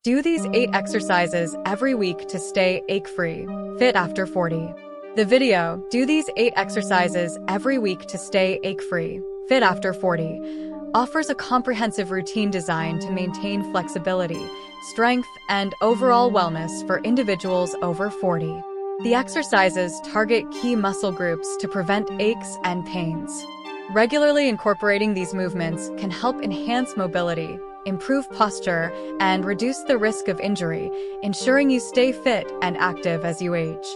Do these 8 exercises every week to stay ache-free, fit after 40. The video, Do these 8 exercises every week to stay ache-free, fit after 40, offers a comprehensive routine designed to maintain flexibility, strength, and overall wellness for individuals over 40. The exercises target key muscle groups to prevent aches and pains. Regularly incorporating these movements can help enhance mobility, improve posture, and reduce the risk of injury, ensuring you stay fit and active as you age.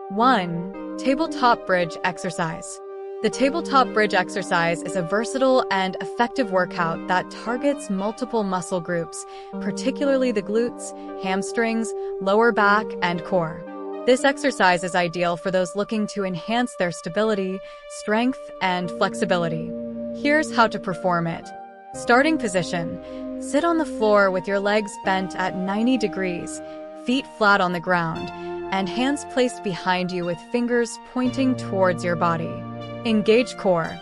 1. Tabletop bridge exercise. The tabletop bridge exercise is a versatile and effective workout that targets multiple muscle groups, particularly the glutes, hamstrings, lower back, and core. This exercise is ideal for those looking to enhance their stability, strength, and flexibility. Here's how to perform it. Starting position. Sit on the floor with your legs bent at 90 degrees, feet flat on the ground, and hands placed behind you with fingers pointing towards your body. Engage core.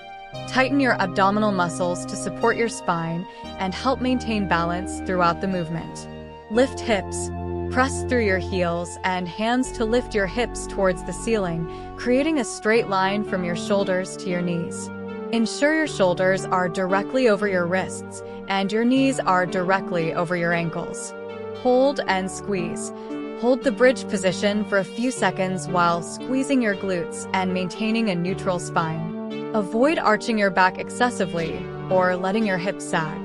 Tighten your abdominal muscles to support your spine and help maintain balance throughout the movement. Lift hips. Press through your heels and hands to lift your hips towards the ceiling, creating a straight line from your shoulders to your knees. Ensure your shoulders are directly over your wrists and your knees are directly over your ankles. Hold and squeeze. Hold the bridge position for a few seconds while squeezing your glutes and maintaining a neutral spine. Avoid arching your back excessively or letting your hips sag.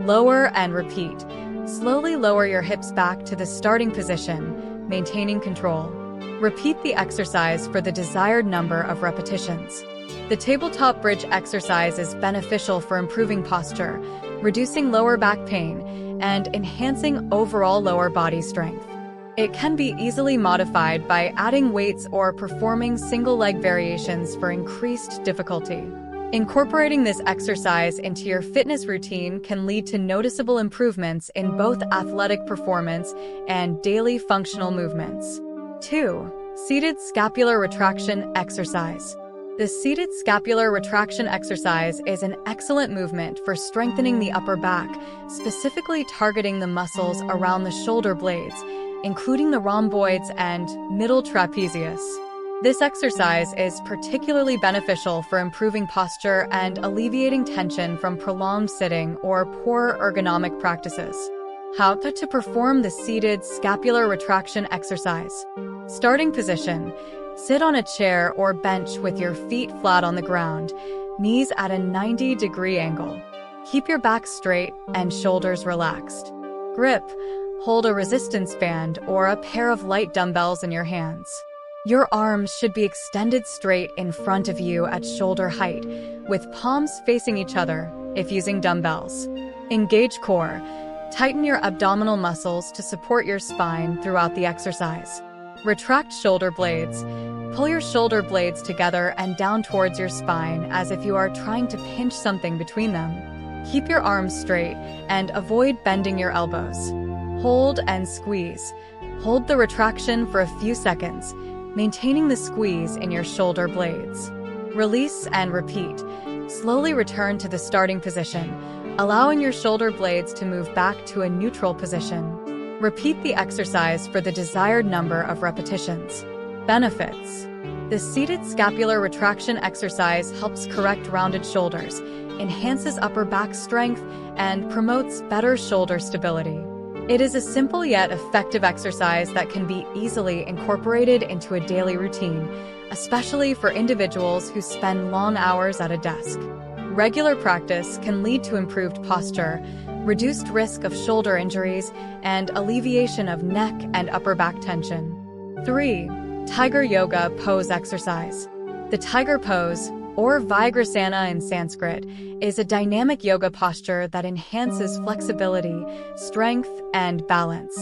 Lower and repeat. Slowly lower your hips back to the starting position, maintaining control. Repeat the exercise for the desired number of repetitions. The tabletop bridge exercise is beneficial for improving posture, reducing lower back pain, and enhancing overall lower body strength. It can be easily modified by adding weights or performing single-leg variations for increased difficulty. Incorporating this exercise into your fitness routine can lead to noticeable improvements in both athletic performance and daily functional movements. 2. Seated scapular retraction exercise. The seated scapular retraction exercise is an excellent movement for strengthening the upper back, specifically targeting the muscles around the shoulder blades, including the rhomboids and middle trapezius. This exercise is particularly beneficial for improving posture and alleviating tension from prolonged sitting or poor ergonomic practices. How to perform the seated scapular retraction exercise. Starting position. Sit on a chair or bench with your feet flat on the ground, knees at a 90-degree angle. Keep your back straight and shoulders relaxed. Grip. Hold a resistance band or a pair of light dumbbells in your hands. Your arms should be extended straight in front of you at shoulder height, with palms facing each other if using dumbbells. Engage core. Tighten your abdominal muscles to support your spine throughout the exercise. Retract shoulder blades. Pull your shoulder blades together and down towards your spine as if you are trying to pinch something between them. Keep your arms straight and avoid bending your elbows. Hold and squeeze. Hold the retraction for a few seconds, maintaining the squeeze in your shoulder blades. Release and repeat. Slowly return to the starting position, allowing your shoulder blades to move back to a neutral position. Repeat the exercise for the desired number of repetitions. Benefits. The seated scapular retraction exercise helps correct rounded shoulders, enhances upper back strength, and promotes better shoulder stability. It is a simple yet effective exercise that can be easily incorporated into a daily routine, especially for individuals who spend long hours at a desk. Regular practice can lead to improved posture, reduced risk of shoulder injuries, and alleviation of neck and upper back tension. 3. Tiger yoga pose exercise. The tiger pose, or Vigrasana in Sanskrit, is a dynamic yoga posture that enhances flexibility, strength, and balance.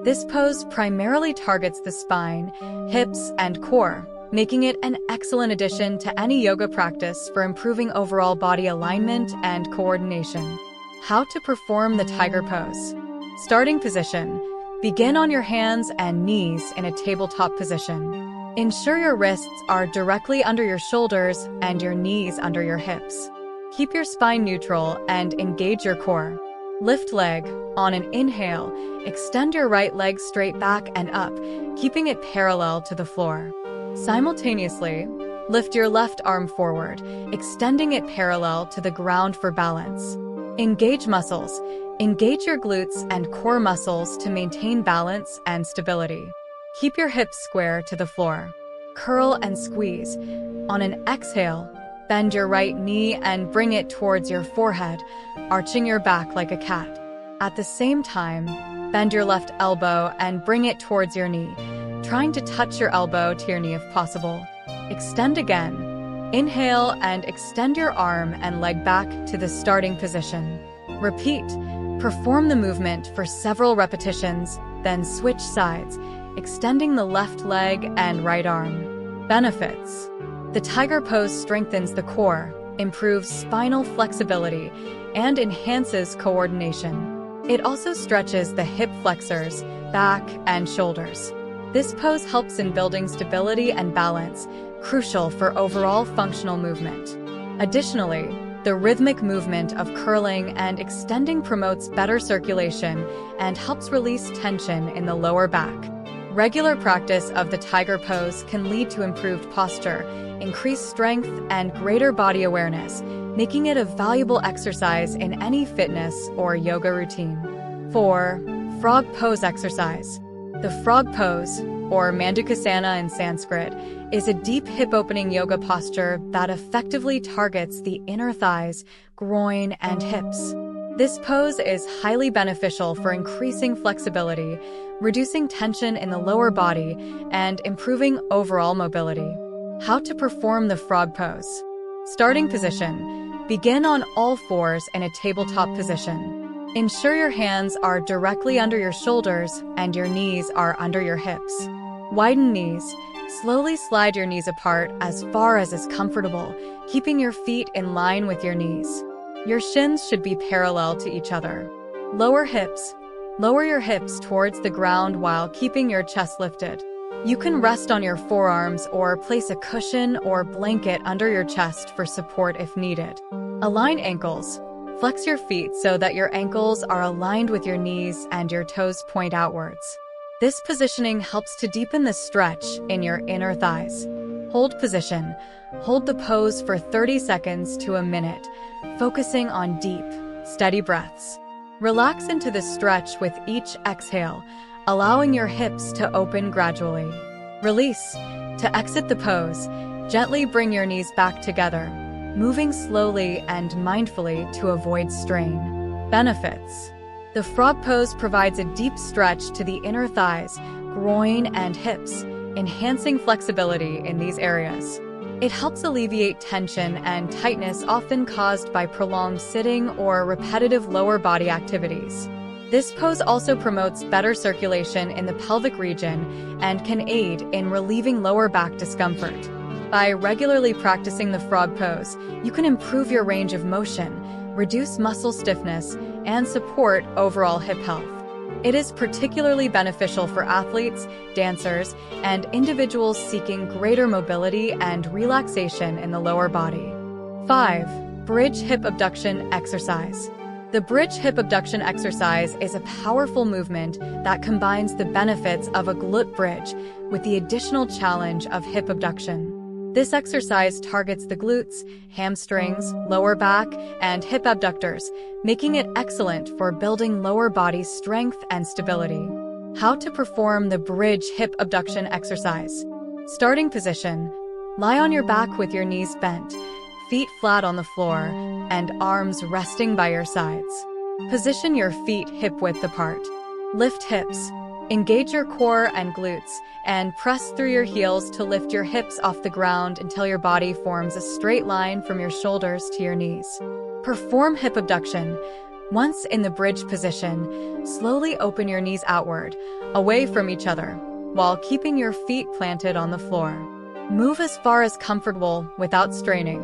This pose primarily targets the spine, hips, and core, making it an excellent addition to any yoga practice for improving overall body alignment and coordination. How to perform the tiger pose. Starting position. Begin on your hands and knees in a tabletop position. Ensure your wrists are directly under your shoulders and your knees under your hips. Keep your spine neutral and engage your core. Lift leg. On an inhale, extend your right leg straight back and up, keeping it parallel to the floor. Simultaneously, lift your left arm forward, extending it parallel to the ground for balance. Engage muscles. Engage your glutes and core muscles to maintain balance and stability. Keep your hips square to the floor. Curl and squeeze. On an exhale, bend your right knee and bring it towards your forehead, arching your back like a cat. At the same time, bend your left elbow and bring it towards your knee, trying to touch your elbow to your knee if possible. Extend again. Inhale and extend your arm and leg back to the starting position. Repeat. Perform the movement for several repetitions, then switch sides, extending the left leg and right arm. Benefits. The tiger pose strengthens the core, improves spinal flexibility, and enhances coordination. It also stretches the hip flexors, back, and shoulders. This pose helps in building stability and balance, crucial for overall functional movement. Additionally, the rhythmic movement of curling and extending promotes better circulation and helps release tension in the lower back. Regular practice of the tiger pose can lead to improved posture, increased strength, and greater body awareness, making it a valuable exercise in any fitness or yoga routine. 4. Frog pose exercise. The frog pose, or Mandukasana in Sanskrit, is a deep hip-opening yoga posture that effectively targets the inner thighs, groin, and hips. This pose is highly beneficial for increasing flexibility, reducing tension in the lower body, and improving overall mobility. How to perform the frog pose. Starting position. Begin on all fours in a tabletop position. Ensure your hands are directly under your shoulders and your knees are under your hips. Widen knees. Slowly slide your knees apart as far as is comfortable, keeping your feet in line with your knees. Your shins should be parallel to each other. Lower hips. Lower your hips towards the ground while keeping your chest lifted. You can rest on your forearms or place a cushion or blanket under your chest for support if needed. Align ankles. Flex your feet so that your ankles are aligned with your knees and your toes point outwards. This positioning helps to deepen the stretch in your inner thighs. Hold position. Hold the pose for 30 seconds to a minute, focusing on deep, steady breaths. Relax into the stretch with each exhale, allowing your hips to open gradually. Release. To exit the pose, gently bring your knees back together, moving slowly and mindfully to avoid strain. Benefits. The frog pose provides a deep stretch to the inner thighs, groin, and hips, enhancing flexibility in these areas. It helps alleviate tension and tightness often caused by prolonged sitting or repetitive lower body activities. This pose also promotes better circulation in the pelvic region and can aid in relieving lower back discomfort. By regularly practicing the frog pose, you can improve your range of motion, reduce muscle stiffness, and support overall hip health. It is particularly beneficial for athletes, dancers, and individuals seeking greater mobility and relaxation in the lower body. 5. Bridge hip abduction exercise. The bridge hip abduction exercise is a powerful movement that combines the benefits of a glute bridge with the additional challenge of hip abduction. This exercise targets the glutes, hamstrings, lower back, and hip abductors, making it excellent for building lower body strength and stability. How to perform the bridge hip abduction exercise. Starting position. Lie on your back with your knees bent, feet flat on the floor, and arms resting by your sides. Position your feet hip-width apart. Lift hips. Engage your core and glutes, and press through your heels to lift your hips off the ground until your body forms a straight line from your shoulders to your knees. Perform hip abduction. Once in the bridge position, slowly open your knees outward, away from each other, while keeping your feet planted on the floor. Move as far as comfortable without straining.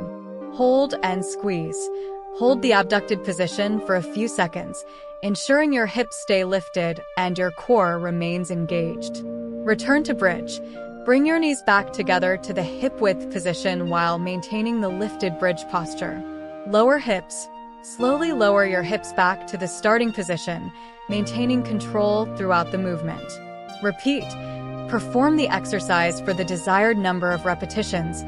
Hold and squeeze. Hold the abducted position for a few seconds, ensuring your hips stay lifted and your core remains engaged. Return to bridge. Bring your knees back together to the hip-width position while maintaining the lifted bridge posture. Lower hips. Slowly lower your hips back to the starting position, maintaining control throughout the movement. Repeat. Perform the exercise for the desired number of repetitions,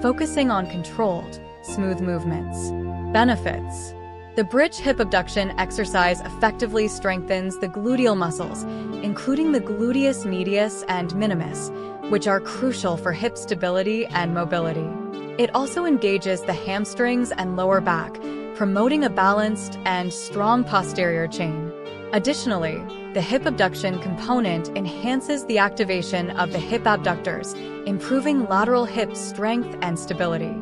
focusing on controlled, smooth movements. Benefits. The bridge hip abduction exercise effectively strengthens the gluteal muscles, including the gluteus medius and minimus, which are crucial for hip stability and mobility. It also engages the hamstrings and lower back, promoting a balanced and strong posterior chain. Additionally, the hip abduction component enhances the activation of the hip abductors, improving lateral hip strength and stability.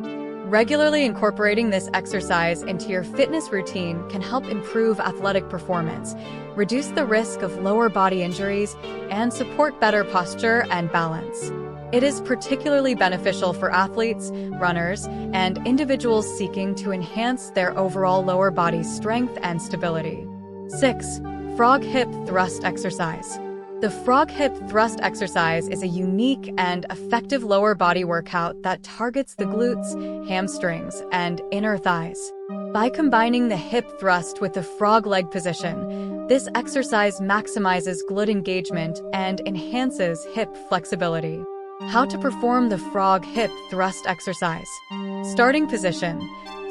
Regularly incorporating this exercise into your fitness routine can help improve athletic performance, reduce the risk of lower body injuries, and support better posture and balance. It is particularly beneficial for athletes, runners, and individuals seeking to enhance their overall lower body strength and stability. 6. Frog hip thrust exercise. The frog hip thrust exercise is a unique and effective lower body workout that targets the glutes, hamstrings, and inner thighs. By combining the hip thrust with the frog leg position, this exercise maximizes glute engagement and enhances hip flexibility. How to perform the frog hip thrust exercise. Starting position.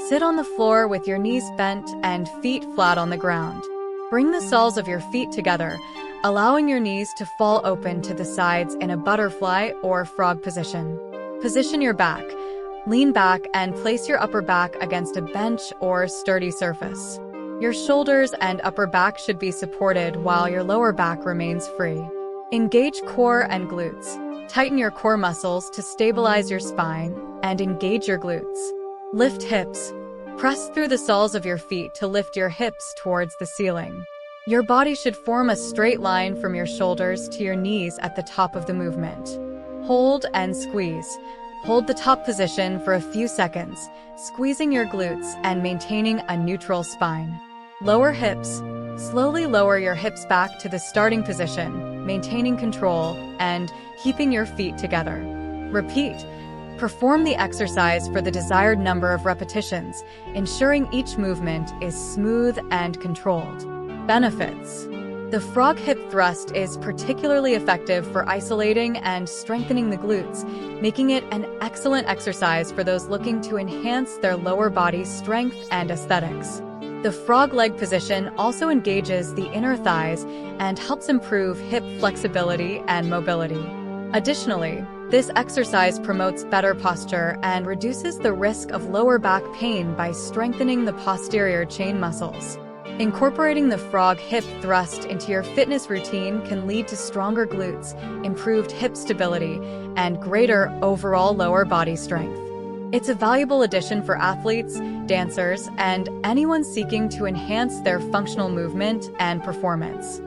Sit on the floor with your knees bent and feet flat on the ground. Bring the soles of your feet together, allowing your knees to fall open to the sides in a butterfly or frog position. Position your back. Lean back and place your upper back against a bench or sturdy surface. Your shoulders and upper back should be supported while your lower back remains free. Engage core and glutes. Tighten your core muscles to stabilize your spine and engage your glutes. Lift hips. Press through the soles of your feet to lift your hips towards the ceiling. Your body should form a straight line from your shoulders to your knees at the top of the movement. Hold and squeeze. Hold the top position for a few seconds, squeezing your glutes and maintaining a neutral spine. Lower hips. Slowly lower your hips back to the starting position, maintaining control and keeping your feet together. Repeat. Perform the exercise for the desired number of repetitions, ensuring each movement is smooth and controlled. Benefits. The frog hip thrust is particularly effective for isolating and strengthening the glutes, making it an excellent exercise for those looking to enhance their lower body strength and aesthetics. The frog leg position also engages the inner thighs and helps improve hip flexibility and mobility. Additionally, this exercise promotes better posture and reduces the risk of lower back pain by strengthening the posterior chain muscles. Incorporating the frog hip thrust into your fitness routine can lead to stronger glutes, improved hip stability, and greater overall lower body strength. It's a valuable addition for athletes, dancers, and anyone seeking to enhance their functional movement and performance.